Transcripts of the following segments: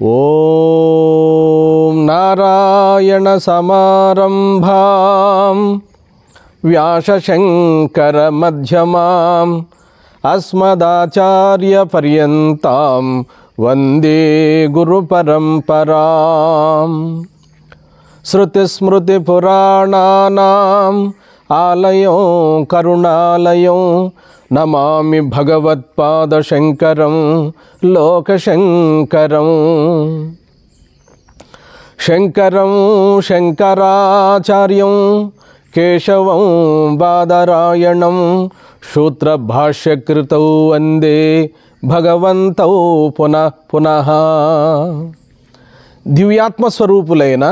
ఓం నారాయణ సమారంభాం వ్యాసశంకర మధ్యమాం అస్మదాచార్య పర్యంతాం వందే గురు పరంపరాం. శృతిస్మృతి పురాణానాం ఆలయం కరుణాలయం నమామి భగవత్పాదశంకరం లోకశంకరం. శంకరం శంకరాచార్యం కేశవం బాదరాయణం సూత్రభాష్యకృతౌ వందే భగవంతౌ పునః పునః. దివ్యాత్మస్వరూపులైన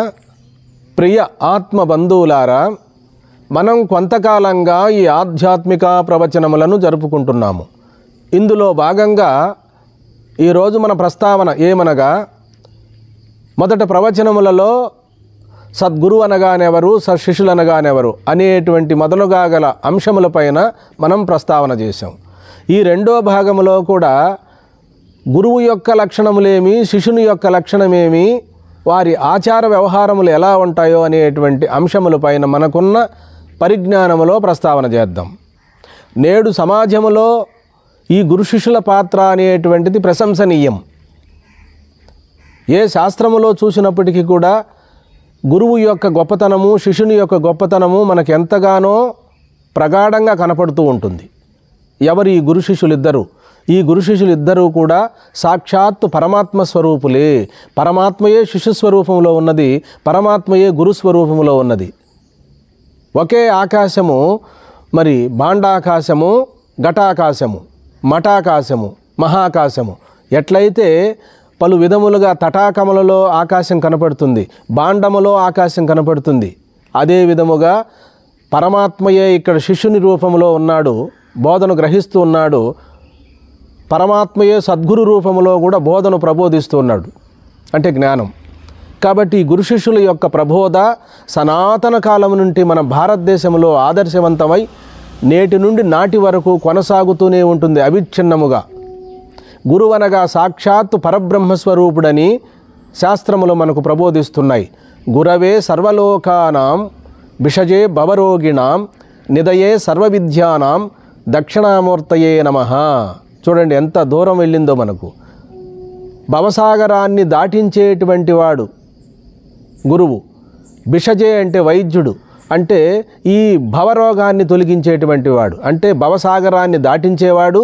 ప్రియ ఆత్మబంధువులారా, మనం కొంతకాలంగా ఈ ఆధ్యాత్మిక ప్రవచనములను జరుపుకుంటున్నాము. ఇందులో భాగంగా ఈరోజు మన ప్రస్తావన ఏమనగా, మొదట ప్రవచనములలో సద్గురు అనగానెవరు, సత్శిష్యులు అనగానెవరు అనేటువంటి మొదలుగా గల అంశములపైన మనం ప్రస్తావన చేశాం. ఈ రెండో భాగములో కూడా గురువు యొక్క లక్షణములేమి, శిష్యుని యొక్క లక్షణమేమి, వారి ఆచార వ్యవహారములు ఎలా ఉంటాయో అనేటువంటి అంశములపైన మనకున్న పరిజ్ఞానములో ప్రస్తావన చేద్దాం. నేడు సమాజములో ఈ గురు శిష్యుల పాత్ర అనేటువంటిది ప్రశంసనీయం. ఏ శాస్త్రములో చూసినప్పటికీ కూడా గురువు యొక్క గొప్పతనము, శిష్యుని యొక్క గొప్పతనము మనకు ఎంతగానో ప్రగాఢంగా కనపడుతూ ఉంటుంది. ఎవరు ఈ గురు శిష్యులిద్దరూ? ఈ గురు శిష్యులిద్దరూ కూడా సాక్షాత్తు పరమాత్మ స్వరూపులే. పరమాత్మయే శిశు స్వరూపంలో ఉన్నది, పరమాత్మయే గురు స్వరూపంలో ఉన్నది. ఒకే ఆకాశము, మరి బాండాకాశము, ఘటాకాశము, మఠాకాశము, మహాకాశము. ఎట్లయితే పలు విధములుగా తటాకములలో ఆకాశం కనపడుతుంది, బాండములో ఆకాశం కనపడుతుంది, అదే విధముగా పరమాత్మయే ఇక్కడ శిష్యుని రూపంలో ఉన్నాడు, బోధను గ్రహిస్తూ ఉన్నాడు. పరమాత్మయే సద్గురు రూపంలో కూడా బోధను ప్రబోధిస్తూ ఉన్నాడు, అంటే జ్ఞానం. కాబట్టి ఈ గురు శిష్యుల యొక్క ప్రబోధ సనాతన కాలం నుండి మన భారతదేశంలో ఆదర్శవంతమై నేటి నుండి నాటి వరకు కొనసాగుతూనే ఉంటుంది అవిచ్ఛిన్నముగా. గురువనగా సాక్షాత్తు పరబ్రహ్మస్వరూపుడని శాస్త్రములు మనకు ప్రబోధిస్తున్నాయి. గురవే సర్వలోకానాం భిషజే భవరోగిణాం నిదయే సర్వవిద్యానాం దక్షిణామూర్తయే నమః. చూడండి ఎంత దూరం వెళ్ళిందో మనకు. భవసాగరాన్ని దాటించేటువంటి వాడు గురువు. భిషజే అంటే వైద్యుడు, అంటే ఈ భవరోగాన్ని తొలగించేటువంటి వాడు, అంటే భవసాగరాన్ని దాటించేవాడు,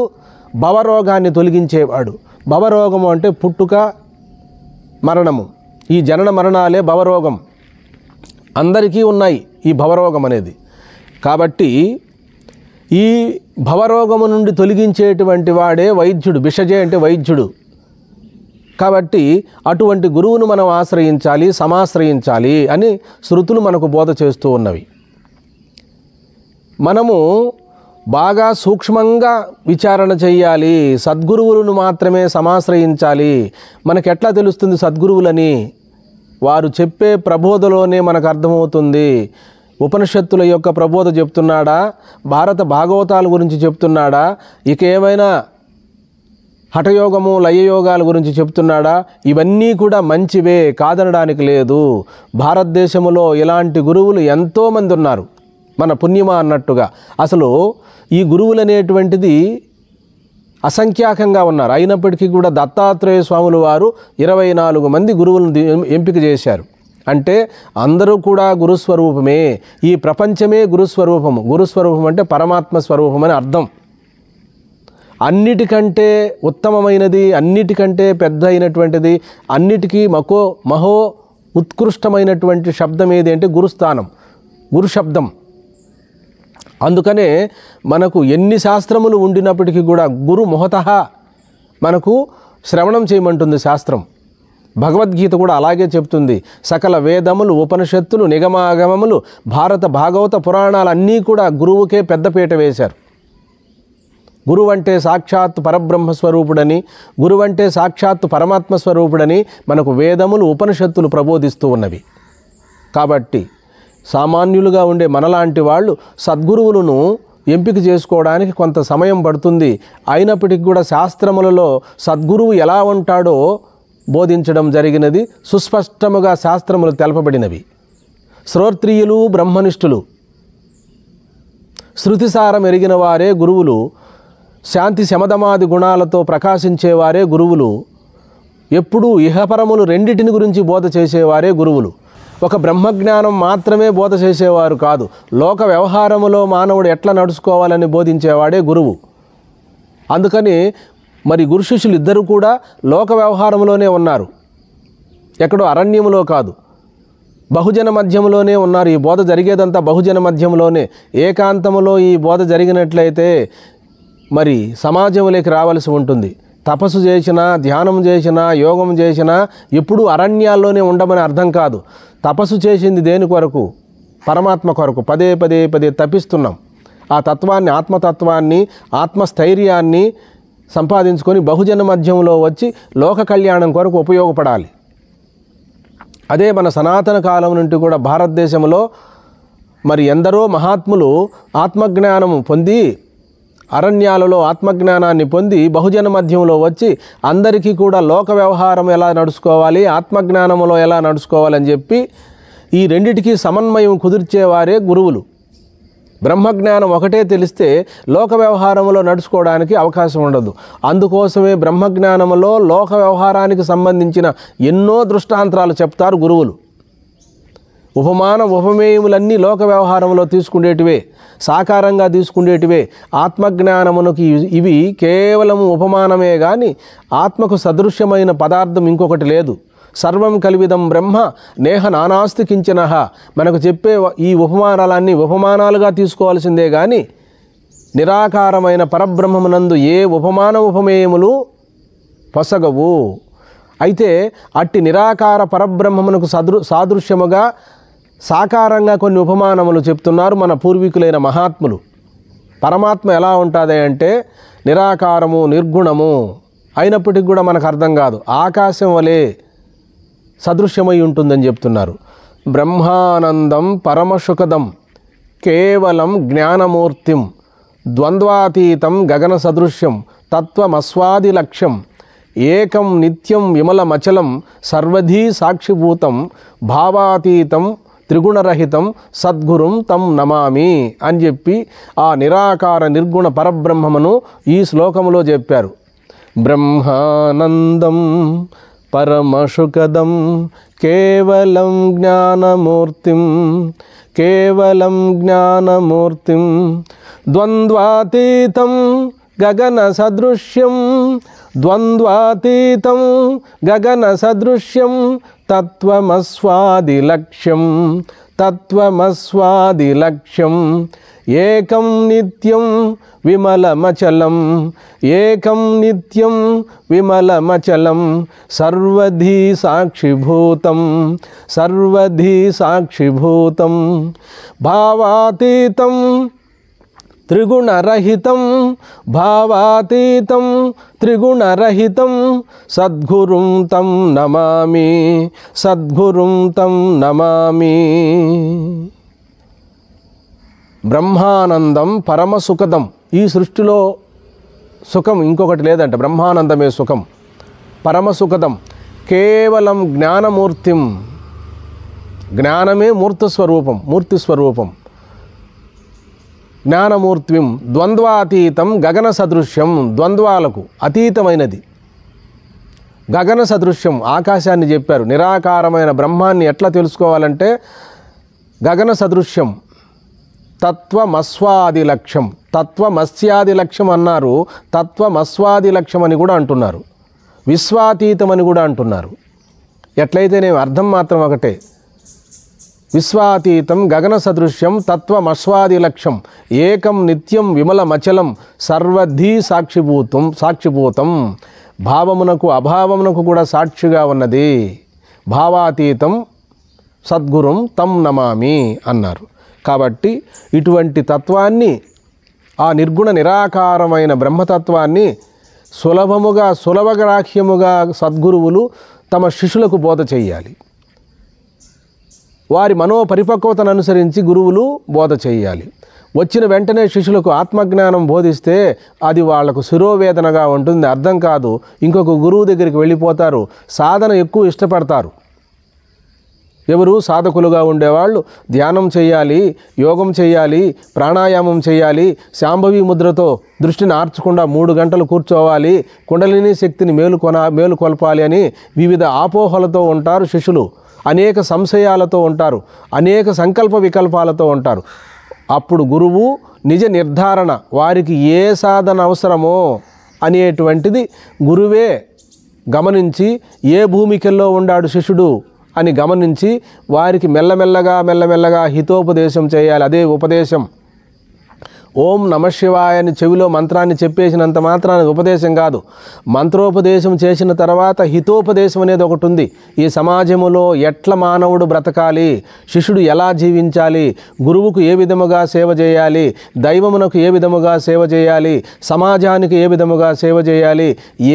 భవరోగాన్ని తొలగించేవాడు. భవరోగము అంటే పుట్టుక, మరణము. ఈ జనన మరణాలే భవరోగం. అందరికీ ఉన్నాయి ఈ భవరోగం అనేది. కాబట్టి ఈ భవరోగము నుండి తొలగించేటువంటి వాడే వైద్యుడు. భిషజే అంటే వైద్యుడు. కాబట్టి అటువంటి గురువును మనం ఆశ్రయించాలి, సమాశ్రయించాలి అని శృతులు మనకు బోధ చేస్తూ ఉన్నవి. మనము బాగా సూక్ష్మంగా విచారణ చేయాలి, సద్గురువులను మాత్రమే సమాశ్రయించాలి. మనకెట్లా తెలుస్తుంది సద్గురువులని? వారు చెప్పే ప్రబోధలోనే మనకు అర్థమవుతుంది. ఉపనిషత్తుల యొక్క ప్రబోధ చెప్తున్నాడా, భారత భాగవతాల గురించి చెప్తున్నాడా, ఇక ఏమైనా హఠయోగము లయయోగాల గురించి చెప్తున్నాడా? ఇవన్నీ కూడా మంచివే, కాదనడానికి లేదు. భారతదేశంలో ఇలాంటి గురువులు ఎంతోమంది ఉన్నారు, మన పుణ్యమా అన్నట్టుగా. అసలు ఈ గురువులు అనేటువంటిది అసంఖ్యాకంగా ఉన్నారు. అయినప్పటికీ కూడా దత్తాత్రేయ స్వాములు వారు 24 మంది గురువులను ఎంపిక చేశారు. అంటే అందరూ కూడా గురుస్వరూపమే. ఈ ప్రపంచమే గురుస్వరూపము. గురుస్వరూపం అంటే పరమాత్మ స్వరూపం అని అర్థం. అన్నిటికంటే ఉత్తమమైనది, అన్నిటికంటే పెద్ద అయినటువంటిది, అన్నిటికీ మహో ఉత్కృష్టమైనటువంటి శబ్దం ఏది అంటే గురుస్థానం, గురు శబ్దం. అందుకనే మనకు ఎన్ని శాస్త్రములు ఉండినప్పటికీ కూడా గురు మొహతః మనకు శ్రవణం చేయమంటుంది శాస్త్రం. భగవద్గీత కూడా అలాగే చెప్తుంది. సకల వేదములు, ఉపనిషత్తులు, నిగమాగమములు, భారత భాగవత పురాణాలు అన్నీ కూడా గురువుకే పెద్దపీట వేశారు. గురువంటే సాక్షాత్తు పరబ్రహ్మస్వరూపుడని, గురువంటే సాక్షాత్తు పరమాత్మ స్వరూపుడని మనకు వేదములు, ఉపనిషత్తులు ప్రబోధిస్తూ ఉన్నవి. కాబట్టి సామాన్యులుగా ఉండే మనలాంటి వాళ్ళు సద్గురువులను ఎంపిక చేసుకోవడానికి కొంత సమయం పడుతుంది. అయినప్పటికీ కూడా శాస్త్రములలో సద్గురువు ఎలా ఉంటాడో బోధించడం జరిగినది. సుస్పష్టముగా శాస్త్రములు తెలపబడినవి. శ్రోత్రియులు బ్రహ్మనిష్ఠులు, శృతిసారం ఎరిగిన వారే గురువులు. శాంతి శమదమాది గుణాలతో ప్రకాశించేవారే గురువులు. ఎప్పుడూ ఇహపరములు రెండిటిని గురించి బోధ చేసేవారే గురువులు. ఒక బ్రహ్మజ్ఞానం మాత్రమే బోధ చేసేవారు కాదు. లోక వ్యవహారములో మానవుడు ఎట్లా నడుచుకోవాలని బోధించేవాడే గురువు. అందుకని మరి గురు శిష్యులు ఇద్దరు కూడా లోక వ్యవహారంలోనే ఉన్నారు, ఎక్కడో అరణ్యములో కాదు, బహుజన మధ్యములోనే ఉన్నారు. ఈ బోధ జరిగేదంతా బహుజన మధ్యములోనే. ఏకాంతములో ఈ బోధ జరిగినట్లయితే మరి సమాజంలోకి రావాల్సి ఉంటుంది. తపస్సు చేసినా, ధ్యానం చేసినా, యోగం చేసినా ఎప్పుడూ అరణ్యాల్లోనే ఉండమని అర్థం కాదు. తపస్సు చేసింది దేని కొరకు? పరమాత్మ కొరకు. పదే పదే పదే తపిస్తున్నాం. ఆ తత్వాన్ని, ఆత్మతత్వాన్ని, ఆత్మస్థైర్యాన్ని సంపాదించుకొని బహుజన మధ్యంలో వచ్చి లోక కళ్యాణం కొరకు ఉపయోగపడాలి. అదే మన సనాతన కాలం నుండి కూడా భారతదేశంలో మరి ఎందరో మహాత్ములు ఆత్మజ్ఞానము పొంది, అరణ్యాలలో ఆత్మజ్ఞానాన్ని పొంది బహుజన మధ్యంలో వచ్చి అందరికీ కూడా లోక వ్యవహారం ఎలా నడుచుకోవాలి, ఆత్మజ్ఞానంలో ఎలా నడుచుకోవాలని చెప్పి ఈ రెండిటికీ సమన్వయం కుదిర్చేవారే గురువులు. బ్రహ్మజ్ఞానం ఒకటే తెలిస్తే లోక వ్యవహారంలో నడుచుకోవడానికి అవకాశం ఉండదు. అందుకోసమే బ్రహ్మజ్ఞానంలో లోక వ్యవహారానికి సంబంధించిన ఎన్నో దృష్టాంతాలు చెప్తారు గురువులు. ఉపమాన ఉపమేయములన్నీ లోక వ్యవహారంలో తీసుకునేటివే, సాకారంగా తీసుకునేటివే. ఆత్మజ్ఞానమునకు ఇవి కేవలము ఉపమానమే కానీ ఆత్మకు సదృశ్యమైన పదార్థం ఇంకొకటి లేదు. సర్వం కలివిదం బ్రహ్మ నేహ నానాస్తి కించనః. మనకు చెప్పే ఈ ఉపమానాలన్నీ ఉపమానాలుగా తీసుకోవాల్సిందే కానీ నిరాకారమైన పరబ్రహ్మమునందు ఏ ఉపమాన ఉపమేయములు పొసగవు. అయితే అట్టి నిరాకార పరబ్రహ్మమునకు సాదృశ్యముగా సాకారంగా కొన్ని ఉపమానములు చెప్తున్నారు మన పూర్వీకులైన మహాత్ములు. పరమాత్మ ఎలా ఉంటుంది అంటే నిరాకారము, నిర్గుణము అయినప్పటికీ కూడా మనకు అర్థం కాదు, ఆకాశం వలె సదృశ్యమై ఉంటుందని చెప్తున్నారు. బ్రహ్మానందం పరమశుకదం కేవలం జ్ఞానమూర్తిం ద్వంద్వాతీతం గగన సదృశ్యం తత్వమస్వాది లక్ష్యం ఏకం నిత్యం విమలమచలం సర్వధీ సాక్షిభూతం భావాతీతం త్రిగుణరహితం సద్గురుం తం నమామి అని చెప్పి ఆ నిరాకార నిర్గుణ పరబ్రహ్మమును ఈ శ్లోకములో చెప్పారు. బ్రహ్మానందం పరమశుకదం కేవలం జ్ఞానమూర్తిం ద్వంద్వాతీతం గగన సదృశ్యం తత్వమస్వాది లక్ష్యం ఏకం నిత్యం విమలమచలం సర్వధీ సాక్షిభూతం భావాతీతం త్రిగుణరహితం సద్గురుం తం నమామి. బ్రహ్మానందం పరమసుఖదం. ఈ సృష్టిలో సుఖం ఇంకొకటి లేదంట, బ్రహ్మానందమే సుఖం. పరమసుఖదం కేవలం జ్ఞానమూర్తిం, జ్ఞానమే మూర్తి స్వరూపం. జ్ఞానమూర్తిం ద్వంద్వాతీతం గగన సదృశ్యం, ద్వంద్వాలకు అతీతమైనది. గగన సదృశ్యం ఆకాశాన్ని చెప్పారు. నిరాకారమైన బ్రహ్మాన్ని ఎట్లా తెలుసుకోవాలంటే గగన సదృశ్యం తత్వమస్వాది లక్ష్యం. తత్వమస్యాది లక్ష్యం అన్నారు, తత్వమస్వాది లక్ష్యం అని కూడా అంటున్నారు, విశ్వాతీతం అని కూడా అంటున్నారు. ఎట్లయితేనే అర్థం మాత్రం ఒకటే. విశ్వాతీతం గగన సదృశ్యం తత్వమస్వాది లక్ష్యం ఏకం నిత్యం విమలమచలం సర్వధీ సాక్షిభూతం. భావమునకు అభావమునకు కూడా సాక్షిగా ఉన్నది. భావాతీతం సద్గురుం తం నమామి అన్నారు. కాబట్టి ఇటువంటి తత్వాన్ని, ఆ నిర్గుణ నిరాకారమైన బ్రహ్మతత్వాన్ని సులభగ్రాహ్యముగా సద్గురువులు తమ శిష్యులకు బోధ చేయాలి. వారి మనోపరిపక్వతను అనుసరించి గురువులు బోధ చేయాలి. వచ్చిన వెంటనే శిష్యులకు ఆత్మజ్ఞానం బోధిస్తే అది వాళ్లకు శిరోవేదనగా ఉంటుంది, అర్థం కాదు. ఇంకొక గురువు దగ్గరికి వెళ్ళిపోతారు. సాధన ఎక్కువ ఇష్టపడతారు. ఎవరు సాధకులుగా ఉండేవాళ్ళు ధ్యానం చేయాలి, యోగం చేయాలి, ప్రాణాయామం చేయాలి, శాంభవి ముద్రతో దృష్టిని ఆర్చకుండా 3 గంటలు కూర్చోవాలి, కుండలిని శక్తిని మేలుకొల్పాలి అని వివిధ ఆపోహలతో ఉంటారు శిష్యులు. అనేక సంశయాలతో ఉంటారు, అనేక సంకల్ప వికల్పాలతో ఉంటారు. అప్పుడు గురువు నిజ నిర్ధారణ, వారికి ఏ సాధన అవసరమో అనేటువంటిది గురువే గమనించి ఏ భూమికల్లో ఉండాడు శిష్యుడు అని గమనించి వారికి మెల్లమెల్లగా హితోపదేశం చేయాలి. అదే ఉపదేశం. ఓం నమశివాయ అని చెవిలో మంత్రాన్ని చెప్పేసినంత మాత్రాన ఉపదేశం కాదు. మంత్రోపదేశం చేసిన తర్వాత హితోపదేశం అనేది ఒకటి ఉంది. ఈ సమాజంలో ఎట్ల మానవుడు బ్రతకాలి, శిష్యుడు ఎలా జీవించాలి, గురువుకు ఏ విధముగా సేవ చేయాలి, దైవమునకు ఏ విధముగా సేవ చేయాలి, సమాజానికి ఏ విధముగా సేవ చేయాలి,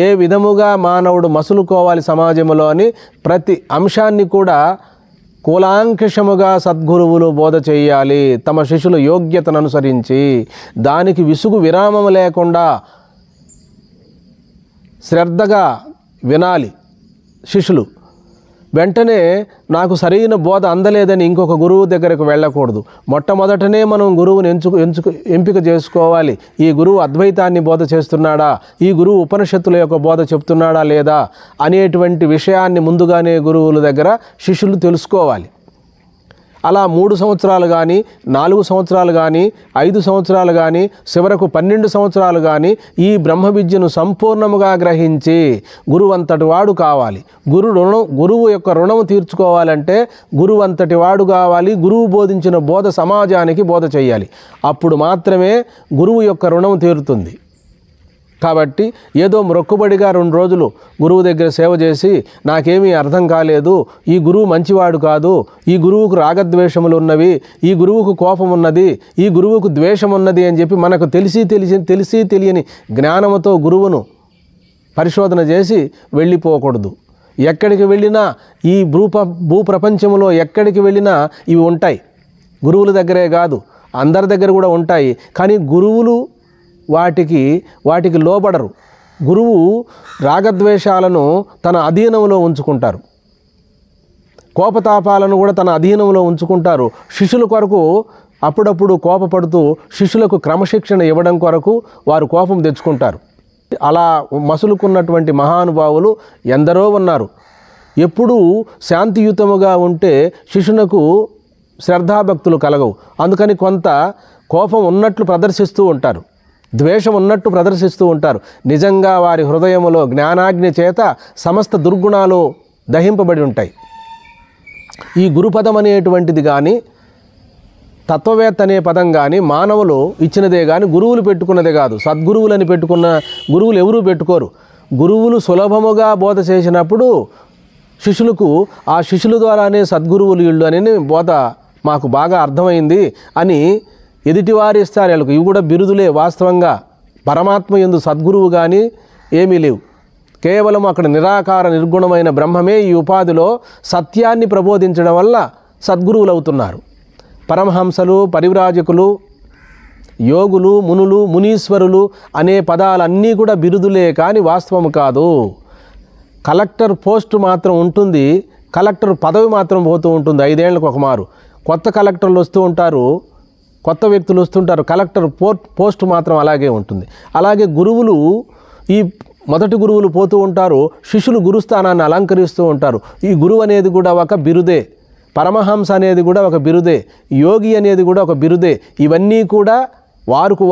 ఏ విధముగా మానవుడు మసులుకోవాలి సమాజంలో అని ప్రతి అంశాన్ని కూడా కూలాంకషముగా సద్గురువులు బోధ చేయాలి. తమ శిష్యుల యోగ్యతను అనుసరించి దానికి విసుగు విరామం లేకుండా శ్రద్ధగా వినాలి శిష్యులు. వెంటనే నాకు సరైన బోధ అందలేదని ఇంకొక గురువు దగ్గరకు వెళ్ళకూడదు. మొట్టమొదటనే మనం గురువుని ఎంపిక చేసుకోవాలి. ఈ గురువు అద్వైతాన్ని బోధ చేస్తున్నాడా, ఈ గురువు ఉపనిషత్తుల యొక్క బోధ చెప్తున్నాడా లేదా అనేటువంటి విషయాన్ని ముందుగానే గురువుల దగ్గర శిష్యులు తెలుసుకోవాలి. అలా 3 సంవత్సరాలు కానీ 4 సంవత్సరాలు కానీ 5 సంవత్సరాలు కానీ చివరకు 12 సంవత్సరాలు కానీ ఈ బ్రహ్మ విద్యను సంపూర్ణముగా గ్రహించి గురువంతటి వాడు కావాలి. గురువు యొక్క రుణము తీర్చుకోవాలంటే గురువంతటి వాడు కావాలి. గురువు బోధించిన బోధ సమాజానికి బోధ చేయాలి. అప్పుడు మాత్రమే గురువు యొక్క రుణం తీరుతుంది. కాబట్టి ఏదో మొక్కుబడిగా 2 రోజులు గురువు దగ్గర సేవ చేసి నాకేమీ అర్థం కాలేదు, ఈ గురువు మంచివాడు కాదు, ఈ గురువుకు రాగద్వేషములు ఉన్నవి, ఈ గురువుకు కోపం ఉన్నది, ఈ గురువుకు ద్వేషం ఉన్నది అని చెప్పి మనకు తెలిసి తెలియని జ్ఞానముతో గురువును పరిశోధన చేసి వెళ్ళిపోకూడదు. ఎక్కడికి వెళ్ళినా ఈ భూప్రపంచంలో ఎక్కడికి వెళ్ళినా ఇవి ఉంటాయి. గురువుల దగ్గరే కాదు అందరి దగ్గర కూడా ఉంటాయి. కానీ గురువులు వాటికి లోబడరు. గురువు రాగద్వేషాలను తన అధీనంలో ఉంచుకుంటారు, కోపతాపాలను కూడా తన అధీనంలో ఉంచుకుంటారు. శిష్యుల కొరకు అప్పుడప్పుడు కోపపడుతూ శిష్యులకు క్రమశిక్షణ ఇవ్వడం కొరకు వారు కోపం తెచ్చుకుంటారు. అలా మసులుకున్నటువంటి మహానుభావులు ఎందరో ఉన్నారు. ఎప్పుడూ శాంతియుతముగా ఉంటే శిష్యునకు శ్రద్ధాభక్తులు కలగవు. అందుకని కొంత కోపం ఉన్నట్లు ప్రదర్శిస్తూ ఉంటారు, ద్వేషం ఉన్నట్టు ప్రదర్శిస్తూ ఉంటారు. నిజంగా వారి హృదయములో జ్ఞానాగ్ని చేత సమస్త దుర్గుణాలు దహింపబడి ఉంటాయి. ఈ గురుపదం అనేటువంటిది కానీ తత్వవేత్త అనే పదం కానీ మానవులు ఇచ్చినదే కానీ గురువులు పెట్టుకున్నదే కాదు. సద్గురువులని పెట్టుకున్న గురువులు ఎవరూ పెట్టుకోరు. గురువులు సులభముగా బోధ చేసినప్పుడు శిష్యులకు ఆ శిష్యుల ద్వారానే సద్గురువులు ఇళ్ళు అని బోధ మాకు బాగా అర్థమైంది అని ఎదుటివారు ఇస్తారు. వీళ్ళకు ఇవి కూడా బిరుదులే. వాస్తవంగా పరమాత్మ యందు సద్గురువు కానీ ఏమీ లేవు. కేవలం అక్కడ నిరాకార నిర్గుణమైన బ్రహ్మమే ఈ ఉపాధిలో సత్యాన్ని ప్రబోధించడం వల్ల సద్గురువులు అవుతున్నారు. పరమహంసలు, పరివ్రాజకులు, యోగులు, మునులు, మునీశ్వరులు అనే పదాలన్నీ కూడా బిరుదులే కానీ వాస్తవం కాదు. కలెక్టర్ పోస్టు మాత్రం ఉంటుంది, కలెక్టర్ పదవి మాత్రం పోతూ ఉంటుంది 5 ఏళ్లకు ఒక మారు. కొత్త కలెక్టర్లు వస్తూ ఉంటారు, కొత్త వ్యక్తులు వస్తుంటారు. కలెక్టర్ పోస్టు మాత్రం అలాగే ఉంటుంది. అలాగే గురువులు, ఈ మొదటి గురువులు పోతూ ఉంటారు, శిష్యులు గురుస్థానాన్ని అలంకరిస్తూ ఉంటారు. ఈ గురువు అనేది కూడా ఒక బిరుదే, పరమహంస అనేది కూడా ఒక బిరుదే, యోగి అనేది కూడా ఒక బిరుదే. ఇవన్నీ కూడా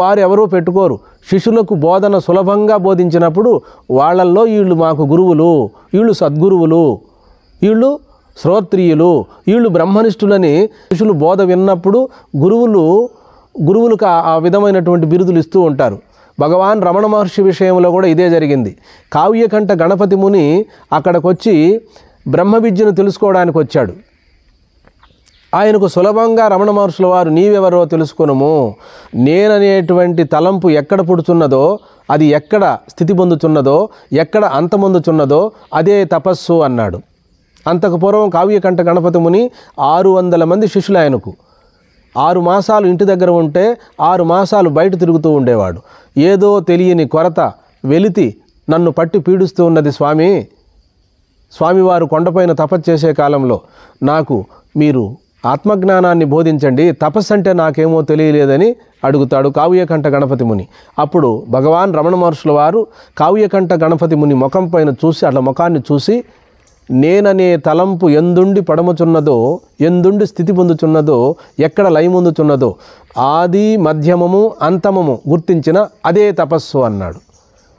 వారు ఎవరో పెట్టుకోరు. శిష్యులకు బోధన సులభంగా బోధించినప్పుడు వాళ్ళల్లో వీళ్ళు మాకు గురువులు, వీళ్ళు సద్గురువులు, వీళ్ళు శ్రోత్రియులు, వీళ్ళు బ్రహ్మనిష్ఠులని శిష్యులు బోధ విన్నప్పుడు గురువులకు ఆ విధమైనటువంటి బిరుదులు ఇస్తూ ఉంటారు. భగవాన్ రమణ మహర్షి విషయంలో కూడా ఇదే జరిగింది. కావ్యకంఠ గణపతి ముని అక్కడికొచ్చి బ్రహ్మ విద్యను తెలుసుకోవడానికి వచ్చాడు. ఆయనకు సులభంగా రమణ మహర్షుల వారు నీవెవరో తెలుసుకొనుము, నేననేటువంటి తలంపు ఎక్కడ పుడుతున్నదో, అది ఎక్కడ స్థితి పొందుతున్నదో, ఎక్కడ అంతమొందుతున్నదో అదే తపస్సు అన్నాడు. అంతకు పూర్వం కావ్యకంఠ గణపతి ముని 600 మంది శిష్యులు ఆయనకు. 6 మాసాలు ఇంటి దగ్గర ఉంటే 6 మాసాలు బయట తిరుగుతూ ఉండేవాడు. ఏదో తెలియని కొరత వెలితి నన్ను పట్టి పీడిస్తూ ఉన్నది స్వామి. స్వామివారు కొండపైన తపస్సు చేసే కాలంలో నాకు మీరు ఆత్మజ్ఞానాన్ని బోధించండి, తపస్సు అంటే నాకేమో తెలియలేదని అడుగుతాడు కావ్యకంఠ గణపతి ముని. అప్పుడు భగవాన్ రమణ మహర్షుల వారు కావ్యకంఠ గణపతి ముని ముఖం పైన చూసి, అట్లా ముఖాన్ని చూసి, నేననే తలంపు ఎందుండి పడముచున్నదో, ఎందుండి స్థితి పొందుచున్నదో, ఎక్కడ లయముందుచున్నదో, ఆది మధ్యమము అంతమము గుర్తించిన అదే తపస్సు అన్నాడు.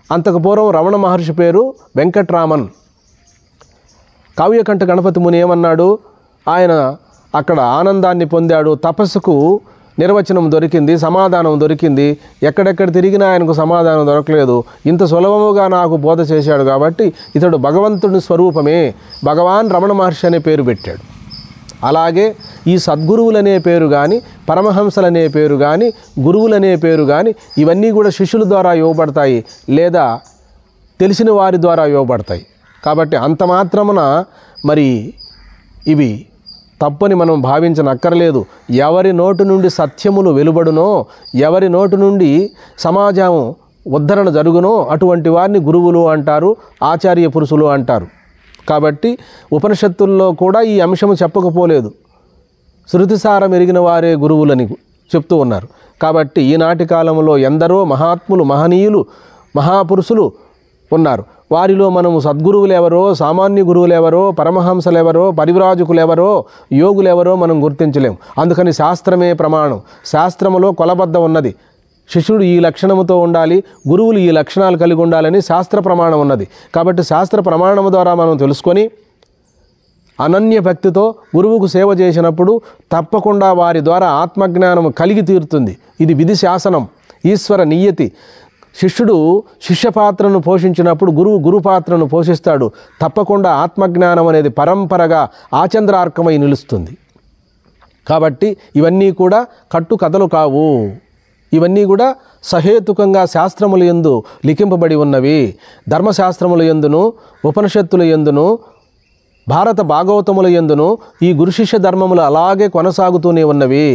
అంతకు పూర్వం రమణ మహర్షి పేరు వెంకట్రామన్. కావ్యకంఠ గణపతి ముని ఏమన్నాడు? ఆయన అక్కడ ఆనందాన్ని పొందాడు, తపస్సుకు నిర్వచనం దొరికింది, సమాధానం దొరికింది. ఎక్కడెక్కడ తిరిగినా ఆయనకు సమాధానం దొరకలేదు. ఇంత సులభముగా నాకు బోధ చేశాడు కాబట్టి ఇతడు భగవంతుని స్వరూపమే, భగవాన్ రమణ మహర్షి అనే పేరు పెట్టాడు. అలాగే ఈ సద్గురువులనే పేరు కానీ, పరమహంసలనే పేరు కానీ, గురువులనే పేరు కానీ ఇవన్నీ కూడా శిష్యుల ద్వారా ఇవ్వబడతాయి, లేదా తెలిసిన వారి ద్వారా ఇవ్వబడతాయి. కాబట్టి అంత మాత్రమున మరి ఇవి తప్పని మనం భావించనక్కర్లేదు. ఎవరి నోటి నుండి సత్యములు వెలువడునో, ఎవరి నోటి నుండి సమాజం ఉద్ధరణ జరుగునో అటువంటి వారిని గురువులు అంటారు, ఆచార్య పురుషులు అంటారు. కాబట్టి ఉపనిషత్తుల్లో కూడా ఈ అంశము చెప్పకపోలేదు. శృతిసారం ఎరిగిన వారే గురువులని చెప్తూ ఉన్నారు. కాబట్టి ఈనాటి కాలంలో ఎందరో మహాత్ములు, మహనీయులు, మహాపురుషులు ఉన్నారు. వారిలో మనము సద్గురువులు ఎవరో, సామాన్య గురువులు ఎవరో, పరమహంసలు ఎవరో, పరివ్రాజకులు ఎవరో, యోగులు ఎవరో మనం గుర్తించలేము. అందుకని శాస్త్రమే ప్రమాణం. శాస్త్రములో కొలబద్ద ఉన్నది. శిష్యుడు ఈ లక్షణముతో ఉండాలి, గురువులు ఈ లక్షణాలు కలిగి ఉండాలని శాస్త్ర ప్రమాణం ఉన్నది. కాబట్టి శాస్త్ర ప్రమాణము ద్వారా మనం తెలుసుకొని అనన్య భక్తితో గురువుకు సేవ చేసినప్పుడు తప్పకుండా వారి ద్వారా ఆత్మజ్ఞానం కలిగి తీరుతుంది. ఇది విధి శాసనం, ఈశ్వర నియతి. శిష్యుడు శిష్య పాత్రను పోషించినప్పుడు గురువు గురు పాత్రను పోషిస్తాడు. తప్పకుండా ఆత్మజ్ఞానం అనేది పరంపరగా ఆచంద్రార్కమై నిలుస్తుంది. కాబట్టి ఇవన్నీ కూడా కట్టు కథలు కావు. ఇవన్నీ కూడా సహేతుకంగా శాస్త్రముల యందు లిఖింపబడి ఉన్నవి. ధర్మశాస్త్రముల యందును, ఉపనిషత్తుల యందును, భారత భాగవతముల యందును ఈ గురుశిష్య ధర్మములు అలాగే కొనసాగుతూనే ఉన్నవి.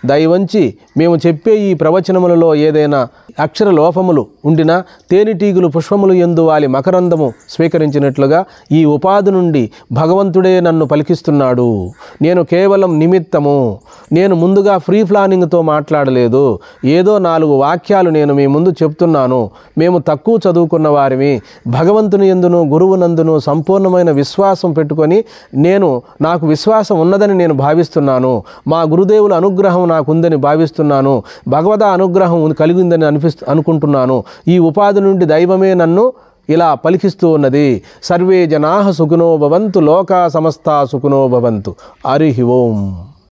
దయవంచి మేము చెప్పే ఈ ప్రవచనములలో ఏదైనా అక్షర లోపములు ఉండినా తేనెటీగులు పుష్పములు యందు వాలి మకరందము స్వీకరించినట్లుగా ఈ ఉపాధి నుండి భగవంతుడే నన్ను పలికిస్తున్నాడు. నేను కేవలం నిమిత్తము. నేను ముందుగా ఫ్రీ ప్లానింగ్తో మాట్లాడలేదు. ఏదో 4 వాక్యాలు నేను మీ ముందు చెప్తున్నాను. మేము తక్కువ చదువుకున్న వారిమి. భగవంతుని యందును గురువునందును సంపూర్ణమైన విశ్వాసం పెట్టుకొని నాకు విశ్వాసం ఉన్నదని నేను భావిస్తున్నాను. మా గురుదేవుల అనుగ్రహం నాకుందని భావిస్తున్నాను. భగవద అనుగ్రహం కలిగిందని అనుకుంటున్నాను. ఈ ఉపాధి నుండి దైవమే నన్ను ఇలా పలికిస్తూ ఉన్నది. సర్వే జనాః సుఖినో భవంతు, లోకా సమస్తా సుఖినో భవంతు. హరి ఓం.